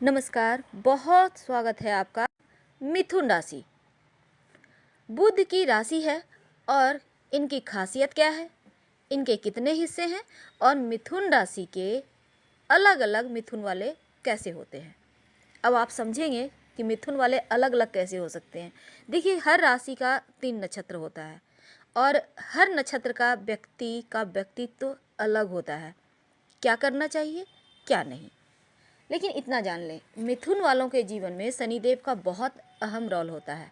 नमस्कार, बहुत स्वागत है आपका। मिथुन राशि बुध की राशि है और इनकी खासियत क्या है, इनके कितने हिस्से हैं और मिथुन राशि के अलग अलग मिथुन वाले कैसे होते हैं। अब आप समझेंगे कि मिथुन वाले अलग अलग कैसे हो सकते हैं। देखिए, हर राशि का 3 नक्षत्र होता है और हर नक्षत्र का व्यक्तित्व अलग होता है। क्या करना चाहिए, क्या नहीं। लेकिन इतना जान लें, मिथुन वालों के जीवन में शनिदेव का बहुत अहम रोल होता है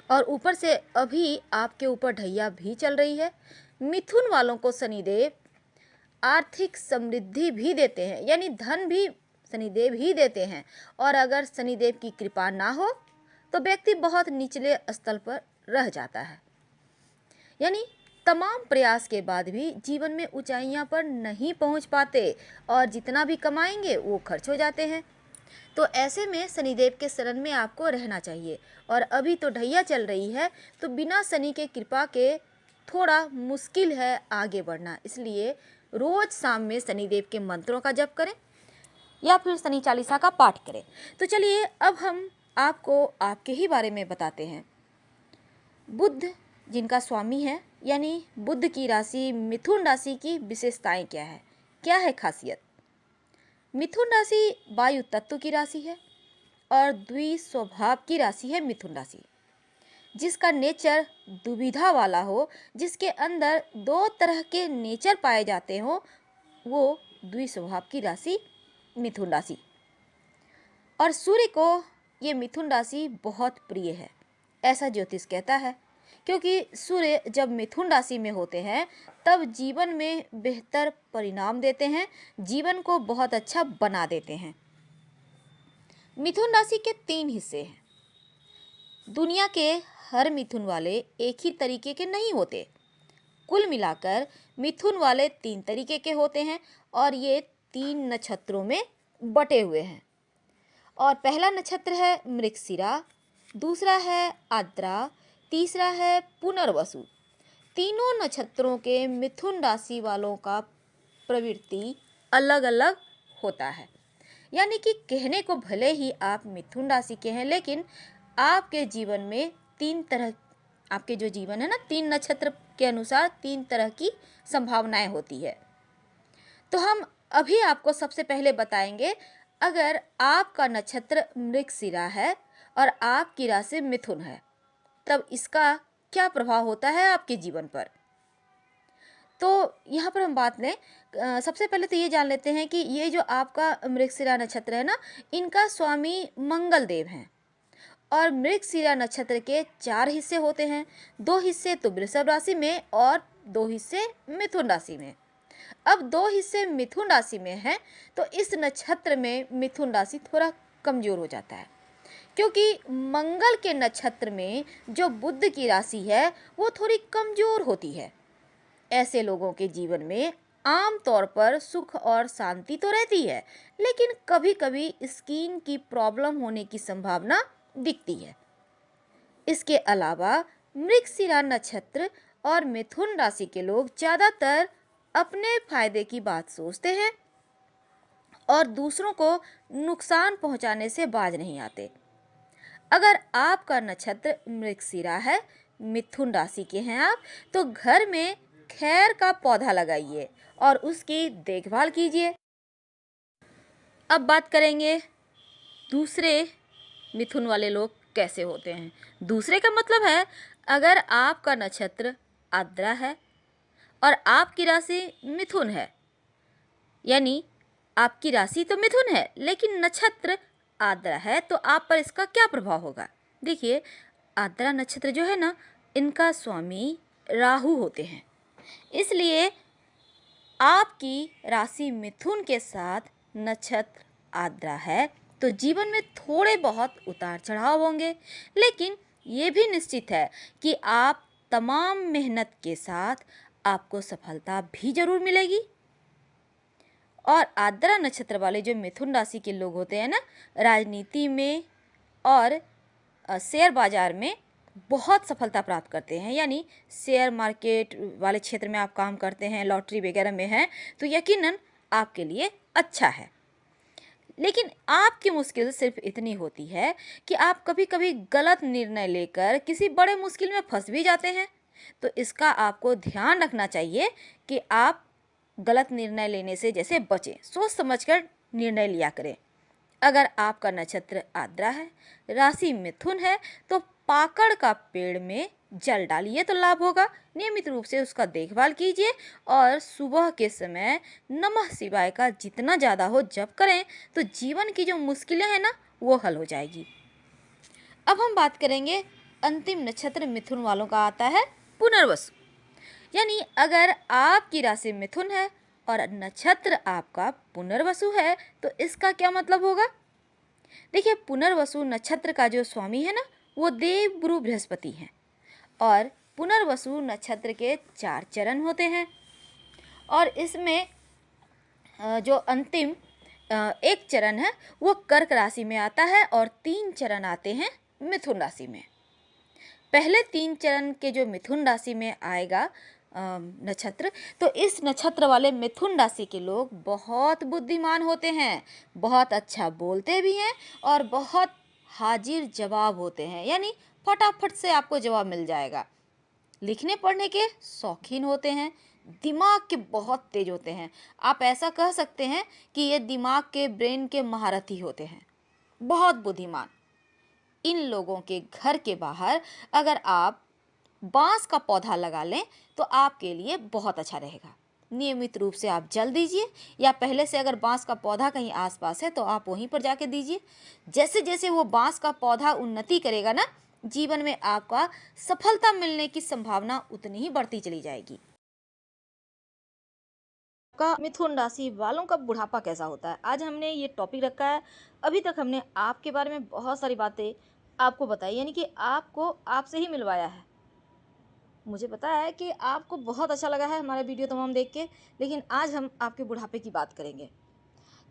और ऊपर से अभी आपके ऊपर ढैया भी चल रही है। मिथुन वालों को शनिदेव आर्थिक समृद्धि भी देते हैं, यानी धन भी शनिदेव ही देते हैं। और अगर शनिदेव की कृपा ना हो तो व्यक्ति बहुत निचले स्तर पर रह जाता है, यानी तमाम प्रयास के बाद भी जीवन में ऊंचाइयां पर नहीं पहुंच पाते और जितना भी कमाएंगे वो खर्च हो जाते हैं। तो ऐसे में शनिदेव के शरण में आपको रहना चाहिए। और अभी तो ढैया चल रही है, तो बिना शनि के कृपा के थोड़ा मुश्किल है आगे बढ़ना। इसलिए रोज शाम में शनिदेव के मंत्रों का जप करें या फिर शनि चालीसा का पाठ करें। तो चलिए, अब हम आपको आपके ही बारे में बताते हैं। बुध जिनका स्वामी है, यानी बुध की राशि मिथुन राशि की विशेषताएं क्या है खासियत। मिथुन राशि वायु तत्व की राशि है और द्विस्वभाव की राशि है। मिथुन राशि जिसका नेचर दुविधा वाला हो, जिसके अंदर 2 तरह के नेचर पाए जाते हो, वो द्विस्वभाव की राशि मिथुन राशि। और सूर्य को ये मिथुन राशि बहुत प्रिय है, ऐसा ज्योतिष कहता है। क्योंकि सूर्य जब मिथुन राशि में होते हैं तब जीवन में बेहतर परिणाम देते हैं, जीवन को बहुत अच्छा बना देते हैं। मिथुन राशि के 3 हिस्से हैं। दुनिया के हर मिथुन वाले एक ही तरीके के नहीं होते। कुल मिलाकर मिथुन वाले 3 तरीके के होते हैं और ये 3 नक्षत्रों में बटे हुए हैं। और पहला नक्षत्र है मृगशिरा, दूसरा है आद्रा, तीसरा है पुनर्वसु। तीनों नक्षत्रों के मिथुन राशि वालों का प्रवृत्ति अलग अलग होता है। यानी कि कहने को भले ही आप मिथुन राशि के हैं, लेकिन आपके जीवन में 3 तरह, आपके जो जीवन है ना, 3 नक्षत्र के अनुसार 3 तरह की संभावनाएं होती है। तो हम अभी आपको सबसे पहले बताएंगे, अगर आपका नक्षत्र मृगशिरा है और आपकी राशि मिथुन है, तब इसका क्या प्रभाव होता है आपके जीवन पर। तो यहाँ पर हम बात लें, सबसे पहले तो ये जान लेते हैं कि ये जो आपका मृगशिरा नक्षत्र है ना, इनका स्वामी मंगल देव हैं। और मृगशिरा नक्षत्र के 4 हिस्से होते हैं, 2 हिस्से तो वृषभ राशि में और 2 हिस्से मिथुन राशि में। अब 2 हिस्से मिथुन राशि में हैं, तो इस नक्षत्र में मिथुन राशि थोड़ा कमजोर हो जाता है। क्योंकि मंगल के नक्षत्र में जो बुध की राशि है वो थोड़ी कमजोर होती है। ऐसे लोगों के जीवन में आम तौर पर सुख और शांति तो रहती है, लेकिन कभी कभी स्किन की प्रॉब्लम होने की संभावना दिखती है। इसके अलावा मृगशिरा नक्षत्र और मिथुन राशि के लोग ज्यादातर अपने फायदे की बात सोचते हैं और दूसरों को नुकसान पहुंचाने से बाज नहीं आते। अगर आपका नक्षत्र मृगशिरा है, मिथुन राशि के हैं आप, तो घर में खैर का पौधा लगाइए और उसकी देखभाल कीजिए। अब बात करेंगे दूसरे मिथुन वाले लोग कैसे होते हैं। दूसरे का मतलब है, अगर आपका नक्षत्र आद्रा है और आपकी राशि मिथुन है, यानी आपकी राशि तो मिथुन है लेकिन नक्षत्र आद्रा है, तो आप पर इसका क्या प्रभाव होगा। देखिए, आद्रा नक्षत्र जो है ना, इनका स्वामी राहु होते हैं। इसलिए आपकी राशि मिथुन के साथ नक्षत्र आद्रा है तो जीवन में थोड़े बहुत उतार चढ़ाव होंगे, लेकिन ये भी निश्चित है कि आप तमाम मेहनत के साथ आपको सफलता भी जरूर मिलेगी। और आद्रा नक्षत्र वाले जो मिथुन राशि के लोग होते हैं ना, राजनीति में और शेयर बाजार में बहुत सफलता प्राप्त करते हैं। यानी शेयर मार्केट वाले क्षेत्र में आप काम करते हैं, लॉटरी वगैरह में हैं, तो यकीनन आपके लिए अच्छा है। लेकिन आपकी मुश्किल सिर्फ इतनी होती है कि आप कभी कभी गलत निर्णय लेकर किसी बड़े मुश्किल में फंस भी जाते हैं। तो इसका आपको ध्यान रखना चाहिए कि आप गलत निर्णय लेने से जैसे बचें, सोच समझकर निर्णय लिया करें। अगर आपका नक्षत्र आद्रा है, राशि मिथुन है, तो पाकड़ का पेड़ में जल डालिए तो लाभ होगा। नियमित रूप से उसका देखभाल कीजिए और सुबह के समय नमः शिवाय का जितना ज़्यादा हो जप करें तो जीवन की जो मुश्किलें हैं ना वो हल हो जाएगी। अब हम बात करेंगे अंतिम नक्षत्र मिथुन वालों का आता है पुनर्वसु। यानी अगर आपकी राशि मिथुन है और नक्षत्र आपका पुनर्वसु है तो इसका क्या मतलब होगा। देखिए, पुनर्वसु नक्षत्र का जो स्वामी है ना वो देव गुरु बृहस्पति हैं और पुनर्वसु नक्षत्र के 4 चरण होते हैं और इसमें जो अंतिम एक चरण है वो कर्क राशि में आता है और 3 चरण आते हैं मिथुन राशि में। पहले 3 चरण के जो मिथुन राशि में आएगा नक्षत्र, तो इस नक्षत्र वाले मिथुन राशि के लोग बहुत बुद्धिमान होते हैं, बहुत अच्छा बोलते भी हैं और बहुत हाजिर जवाब होते हैं। यानी फटाफट से आपको जवाब मिल जाएगा। लिखने पढ़ने के शौकीन होते हैं, दिमाग के बहुत तेज होते हैं। आप ऐसा कह सकते हैं कि ये दिमाग के ब्रेन के महारथी होते हैं, बहुत बुद्धिमान। इन लोगों के घर के बाहर अगर आप बांस का पौधा लगा लें तो आपके लिए बहुत अच्छा रहेगा। नियमित रूप से आप जल दीजिए या पहले से अगर बांस का पौधा कहीं आसपास है तो आप वहीं पर जाके दीजिए। जैसे जैसे वो बांस का पौधा उन्नति करेगा ना, जीवन में आपका सफलता मिलने की संभावना उतनी ही बढ़ती चली जाएगी। का मिथुन राशि वालों का बुढ़ापा कैसा होता है, आज हमने ये टॉपिक रखा है। अभी तक हमने आपके बारे में बहुत सारी बातें आपको बताई, यानी कि आपको आपसे ही मिलवाया है। मुझे पता है कि आपको बहुत अच्छा लगा है हमारे वीडियो तमाम देख के, लेकिन आज हम आपके बुढ़ापे की बात करेंगे।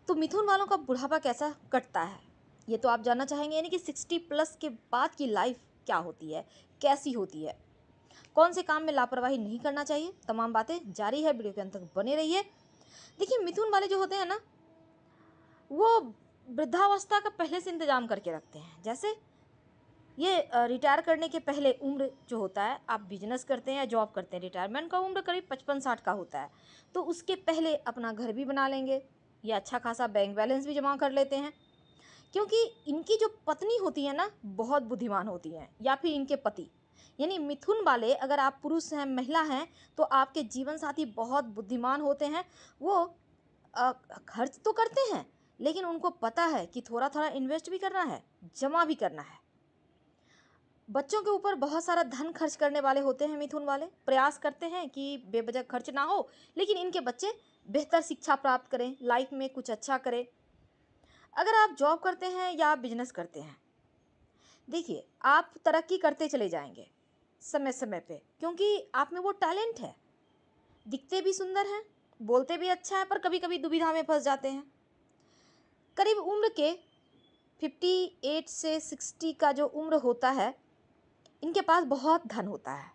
तो मिथुन वालों का बुढ़ापा कैसा कटता है ये तो आप जानना चाहेंगे, यानी कि 60+ के बाद की लाइफ क्या होती है, कैसी होती है, कौन से काम में लापरवाही नहीं करना चाहिए, तमाम बातें जारी है, वीडियो के अंत तक बने रहिए। देखिए, मिथुन वाले जो होते हैं ना वो वृद्धावस्था का पहले से इंतजाम करके रखते हैं। जैसे ये रिटायर करने के पहले उम्र जो होता है, आप बिजनेस करते हैं या जॉब करते हैं, रिटायरमेंट का उम्र करीब 55-60 का होता है, तो उसके पहले अपना घर भी बना लेंगे या अच्छा खासा बैंक बैलेंस भी जमा कर लेते हैं। क्योंकि इनकी जो पत्नी होती है ना बहुत बुद्धिमान होती हैं, या फिर इनके पति। यानी मिथुन वाले, अगर आप पुरुष हैं महिला हैं तो आपके जीवन साथी बहुत बुद्धिमान होते हैं। वो खर्च तो करते हैं लेकिन उनको पता है कि थोड़ा थोड़ा इन्वेस्ट भी करना है, जमा भी करना है। बच्चों के ऊपर बहुत सारा धन खर्च करने वाले होते हैं मिथुन वाले, प्रयास करते हैं कि बेवजह खर्च ना हो, लेकिन इनके बच्चे बेहतर शिक्षा प्राप्त करें, लाइफ में कुछ अच्छा करें। अगर आप जॉब करते हैं या आप बिजनेस करते हैं, देखिए आप तरक्की करते चले जाएंगे समय समय पे, क्योंकि आप में वो टैलेंट है। दिखते भी सुंदर हैं, बोलते भी अच्छा है, पर कभी कभी दुविधा में फंस जाते हैं। करीब उम्र के 58 से 60 का जो उम्र होता है, इनके पास बहुत धन होता है।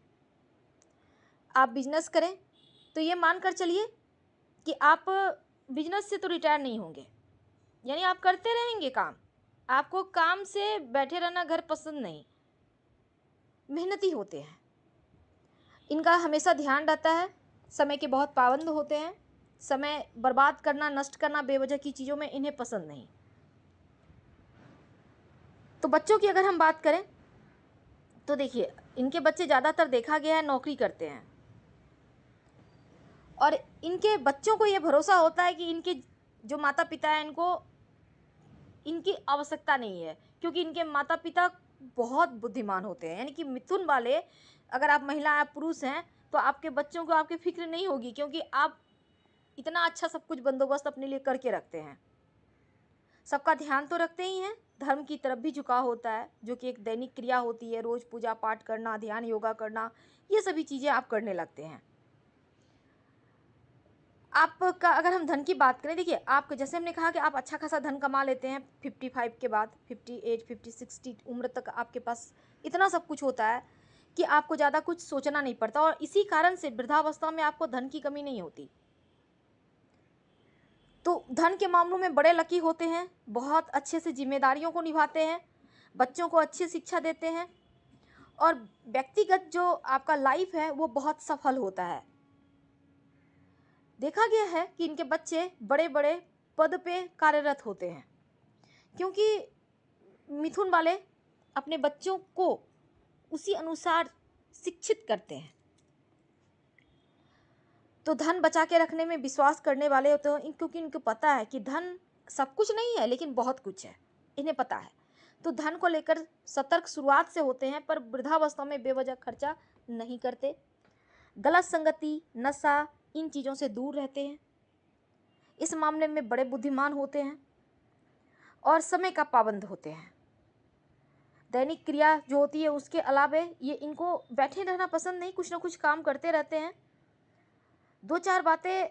आप बिजनेस करें तो ये मानकर चलिए कि आप बिजनेस से तो रिटायर नहीं होंगे, यानी आप करते रहेंगे काम। आपको काम से बैठे रहना घर पसंद नहीं, मेहनती होते हैं। इनका हमेशा ध्यान रहता है, समय के बहुत पाबंद होते हैं। समय बर्बाद करना, नष्ट करना बेवजह की चीज़ों में इन्हें पसंद नहीं। तो बच्चों की अगर हम बात करें तो देखिए, इनके बच्चे ज़्यादातर देखा गया है नौकरी करते हैं और इनके बच्चों को ये भरोसा होता है कि इनके जो माता पिता हैं इनको इनकी आवश्यकता नहीं है, क्योंकि इनके माता पिता बहुत बुद्धिमान होते हैं। यानी कि मिथुन वाले, अगर आप महिला आप पुरुष हैं तो आपके बच्चों को आपकी फिक्र नहीं होगी, क्योंकि आप इतना अच्छा सब कुछ बंदोबस्त अपने लिए करके रखते हैं। सबका ध्यान तो रखते ही हैं, धर्म की तरफ भी झुकाव होता है, जो कि एक दैनिक क्रिया होती है। रोज पूजा पाठ करना, ध्यान योगा करना, ये सभी चीज़ें आप करने लगते हैं। आपका अगर हम धन की बात करें, देखिए आप जैसे हमने कहा कि आप अच्छा खासा धन कमा लेते हैं 55 के बाद, 58, 50, 60 उम्र तक आपके पास इतना सब कुछ होता है कि आपको ज़्यादा कुछ सोचना नहीं पड़ता, और इसी कारण से वृद्धावस्था में आपको धन की कमी नहीं होती। तो धन के मामलों में बड़े लकी होते हैं, बहुत अच्छे से जिम्मेदारियों को निभाते हैं, बच्चों को अच्छी शिक्षा देते हैं और व्यक्तिगत जो आपका लाइफ है वो बहुत सफल होता है। देखा गया है कि इनके बच्चे बड़े बड़े पद पे कार्यरत होते हैं, क्योंकि मिथुन वाले अपने बच्चों को उसी अनुसार शिक्षित करते हैं। तो धन बचा के रखने में विश्वास करने वाले होते हैं, क्योंकि इनको पता है कि धन सब कुछ नहीं है लेकिन बहुत कुछ है, इन्हें पता है। तो धन को लेकर सतर्क शुरुआत से होते हैं, पर वृद्धावस्था में बेवजह खर्चा नहीं करते। गलत संगति, नशा, इन चीज़ों से दूर रहते हैं। इस मामले में बड़े बुद्धिमान होते हैं और समय का पाबंद होते हैं। दैनिक क्रिया जो होती है उसके अलावे ये इनको बैठे रहना पसंद नहीं, कुछ ना कुछ काम करते रहते हैं। दो चार बातें,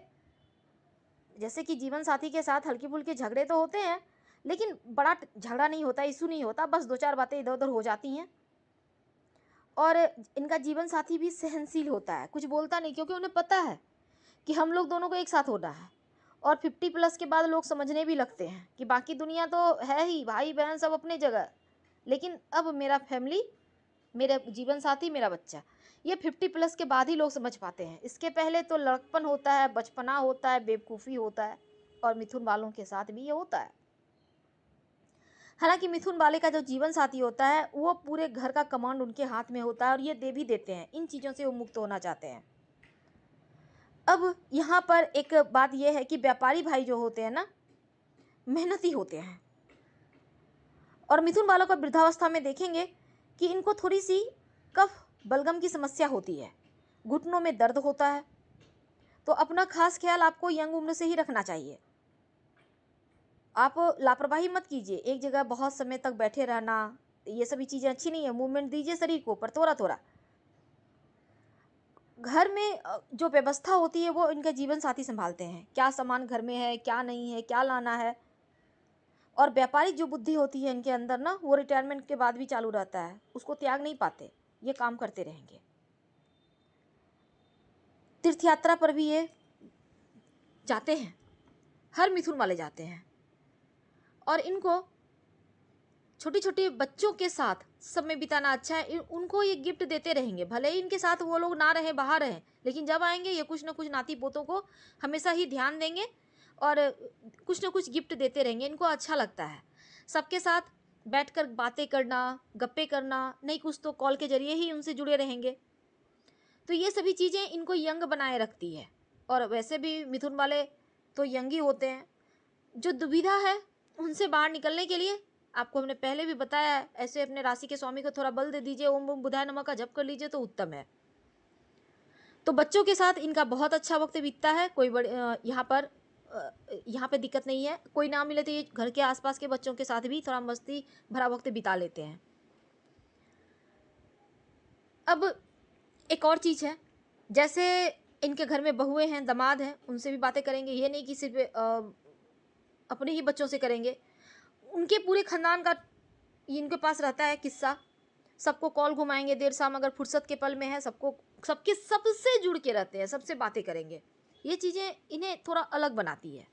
जैसे कि जीवन साथी के साथ हल्की फुल्की झगड़े तो होते हैं, लेकिन बड़ा झगड़ा नहीं होता, इशू नहीं होता, बस दो चार बातें इधर उधर हो जाती हैं। और इनका जीवन साथी भी सहनशील होता है, कुछ बोलता नहीं, क्योंकि उन्हें पता है कि हम लोग दोनों को एक साथ होना है। और 50+ के बाद लोग समझने भी लगते हैं कि बाकी दुनिया तो है ही, भाई बहन सब अपने जगह, लेकिन अब मेरा फैमिली, मेरा जीवन साथी, मेरा बच्चा, ये 50+ के बाद ही लोग समझ पाते हैं। इसके पहले तो लड़कपन होता है, बचपना होता है, बेवकूफ़ी होता है, और मिथुन वालों के साथ भी ये होता है। हालांकि मिथुन वाले का जो जीवन साथी होता है वो पूरे घर का कमांड उनके हाथ में होता है और ये दे भी देते हैं, इन चीज़ों से वो मुक्त होना चाहते हैं। अब यहाँ पर एक बात यह है कि व्यापारी भाई जो होते हैं ना, मेहनती होते हैं, और मिथुन वालों का वृद्धावस्था में देखेंगे कि इनको थोड़ी सी कफ बलगम की समस्या होती है, घुटनों में दर्द होता है। तो अपना खास ख्याल आपको यंग उम्र से ही रखना चाहिए। आप लापरवाही मत कीजिए, एक जगह बहुत समय तक बैठे रहना, ये सभी चीज़ें अच्छी नहीं है। मूवमेंट दीजिए शरीर को, पर थोड़ा थोड़ा। घर में जो व्यवस्था होती है वो इनके जीवन साथी संभालते हैं, क्या सामान घर में है, क्या नहीं है, क्या लाना है। और व्यापारिक जो बुद्धि होती है इनके अंदर ना, वो रिटायरमेंट के बाद भी चालू रहता है, उसको त्याग नहीं पाते, ये काम करते रहेंगे। तीर्थ यात्रा पर भी ये जाते हैं, हर मिथुन वाले जाते हैं, और इनको छोटी छोटी बच्चों के साथ समय बिताना अच्छा है। उनको ये गिफ्ट देते रहेंगे, भले ही इनके साथ वो लोग ना रहें, बाहर रहें, लेकिन जब आएंगे ये कुछ ना कुछ नाती पोतों को हमेशा ही ध्यान देंगे और कुछ ना कुछ गिफ्ट देते रहेंगे। इनको अच्छा लगता है सबके साथ बैठकर बातें करना, गप्पे करना, नहीं कुछ तो कॉल के जरिए ही उनसे जुड़े रहेंगे। तो ये सभी चीज़ें इनको यंग बनाए रखती है। और वैसे भी मिथुन वाले तो यंग ही होते हैं। जो दुविधा है उनसे बाहर निकलने के लिए आपको हमने पहले भी बताया है, ऐसे अपने राशि के स्वामी को थोड़ा बल दे दीजिए, ओम ओम बुधाय नमः का जप कर लीजिए तो उत्तम है। तो बच्चों के साथ इनका बहुत अच्छा वक्त बीतता है, कोई बड़े यहाँ पे दिक्कत नहीं है। कोई ना मिले तो ये घर के आसपास के बच्चों के साथ भी थोड़ा मस्ती भरा वक्त बिता लेते हैं। अब एक और चीज़ है, जैसे इनके घर में बहुएं हैं, दामाद हैं, उनसे भी बातें करेंगे। ये नहीं कि सिर्फ अपने ही बच्चों से करेंगे, उनके पूरे खानदान का इनके पास रहता है किस्सा। सबको कॉल घुमाएंगे देर शाम, अगर फुर्सत के पल में है सबको, सबके सबसे जुड़ के रहते हैं, सबसे बातें करेंगे। ये चीज़ें इन्हें थोड़ा अलग बनाती है।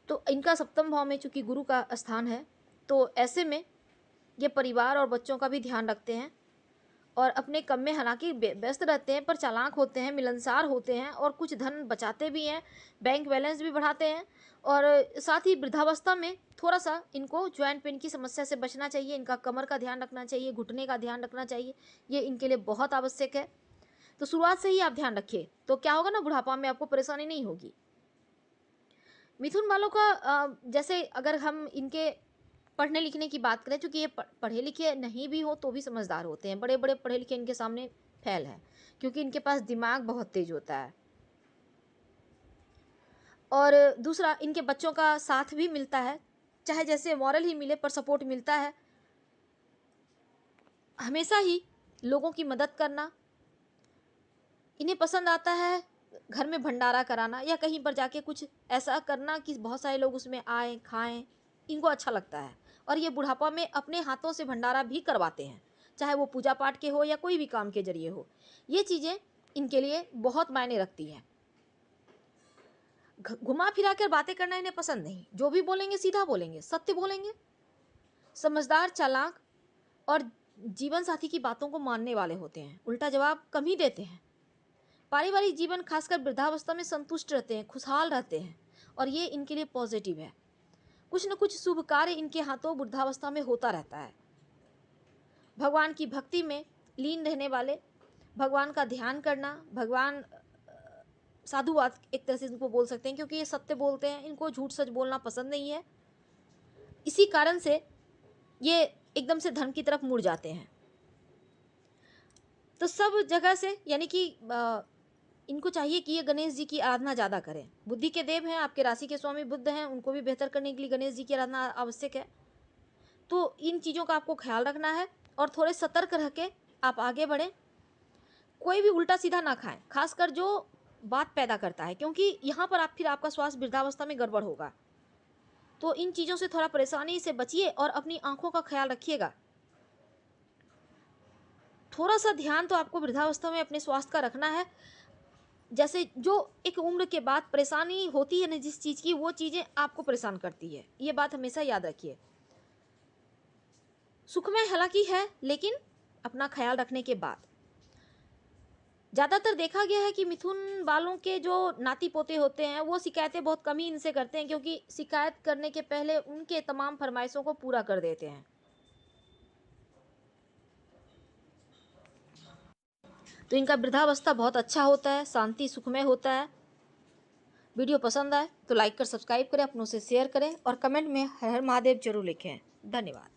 तो इनका सप्तम भाव में चूंकि गुरु का स्थान है, तो ऐसे में ये परिवार और बच्चों का भी ध्यान रखते हैं और अपने काम में हालांकि व्यस्त रहते हैं, पर चालाक होते हैं, मिलनसार होते हैं और कुछ धन बचाते भी हैं, बैंक बैलेंस भी बढ़ाते हैं। और साथ ही वृद्धावस्था में थोड़ा सा इनको जॉइंट पेन की समस्या से बचना चाहिए, इनका कमर का ध्यान रखना चाहिए, घुटने का ध्यान रखना चाहिए, ये इनके लिए बहुत आवश्यक है। तो शुरुआत से ही आप ध्यान रखिए, तो क्या होगा ना, बुढ़ापा में आपको परेशानी नहीं होगी। मिथुन वालों का जैसे अगर हम इनके पढ़ने लिखने की बात करें, चूँकि ये पढ़े लिखे नहीं भी हो तो भी समझदार होते हैं, बड़े बड़े पढ़े लिखे इनके सामने फैल है, क्योंकि इनके पास दिमाग बहुत तेज होता है। और दूसरा, इनके बच्चों का साथ भी मिलता है, चाहे जैसे मॉरल ही मिले पर सपोर्ट मिलता है। हमेशा ही लोगों की मदद करना इन्हें पसंद आता है, घर में भंडारा कराना या कहीं पर जाके कुछ ऐसा करना कि बहुत सारे लोग उसमें आए खाएं, इनको अच्छा लगता है। और ये बुढ़ापा में अपने हाथों से भंडारा भी करवाते हैं, चाहे वो पूजा पाठ के हो या कोई भी काम के जरिए हो। ये चीज़ें इनके लिए बहुत मायने रखती हैं। घुमा फिरा कर बातें करना इन्हें पसंद नहीं। जो भी बोलेंगे सीधा बोलेंगे, सत्य बोलेंगे। समझदार, चालाक और जीवन साथी की बातों को मानने वाले होते हैं, उल्टा जवाब कम ही देते हैं। पारिवारिक जीवन खासकर वृद्धावस्था में संतुष्ट रहते हैं, खुशहाल रहते हैं और ये इनके लिए पॉजिटिव है। कुछ न कुछ शुभ कार्य इनके हाथों वृद्धावस्था में होता रहता है। भगवान की भक्ति में लीन रहने वाले, भगवान का ध्यान करना, भगवान साधुवाद एक तरह से इनको बोल सकते हैं, क्योंकि ये सत्य बोलते हैं, इनको झूठ सच बोलना पसंद नहीं है। इसी कारण से ये एकदम से धर्म की तरफ मुड़ जाते हैं। तो सब जगह से यानी कि इनको चाहिए कि ये गणेश जी की आराधना ज़्यादा करें। बुद्धि के देव हैं, आपके राशि के स्वामी बुध हैं, उनको भी बेहतर करने के लिए गणेश जी की आराधना आवश्यक है। तो इन चीज़ों का आपको ख्याल रखना है और थोड़े सतर्क रह के आप आगे बढ़ें। कोई भी उल्टा सीधा ना खाएं, खासकर जो बात पैदा करता है, क्योंकि यहाँ पर आप फिर आपका स्वास्थ्य वृद्धावस्था में गड़बड़ होगा। तो इन चीज़ों से थोड़ा परेशानी से बचिए और अपनी आंखों का ख्याल रखिएगा। थोड़ा सा ध्यान तो आपको वृद्धावस्था में अपने स्वास्थ्य का रखना है। जैसे जो एक उम्र के बाद परेशानी होती है ना जिस चीज़ की, वो चीज़ें आपको परेशान करती है, ये बात हमेशा याद रखिए। सुखमय हालांकि है, लेकिन अपना ख्याल रखने के बाद। ज़्यादातर देखा गया है कि मिथुन वालों के जो नाती पोते होते हैं वो शिकायतें बहुत कम ही इनसे करते हैं, क्योंकि शिकायत करने के पहले उनके तमाम फरमाइशों को पूरा कर देते हैं। तो इनका वृद्धावस्था बहुत अच्छा होता है, शांति सुखमय होता है। वीडियो पसंद आए तो लाइक कर सब्सक्राइब करें, अपनों से शेयर करें और कमेंट में हर हर महादेव जरूर लिखें। धन्यवाद।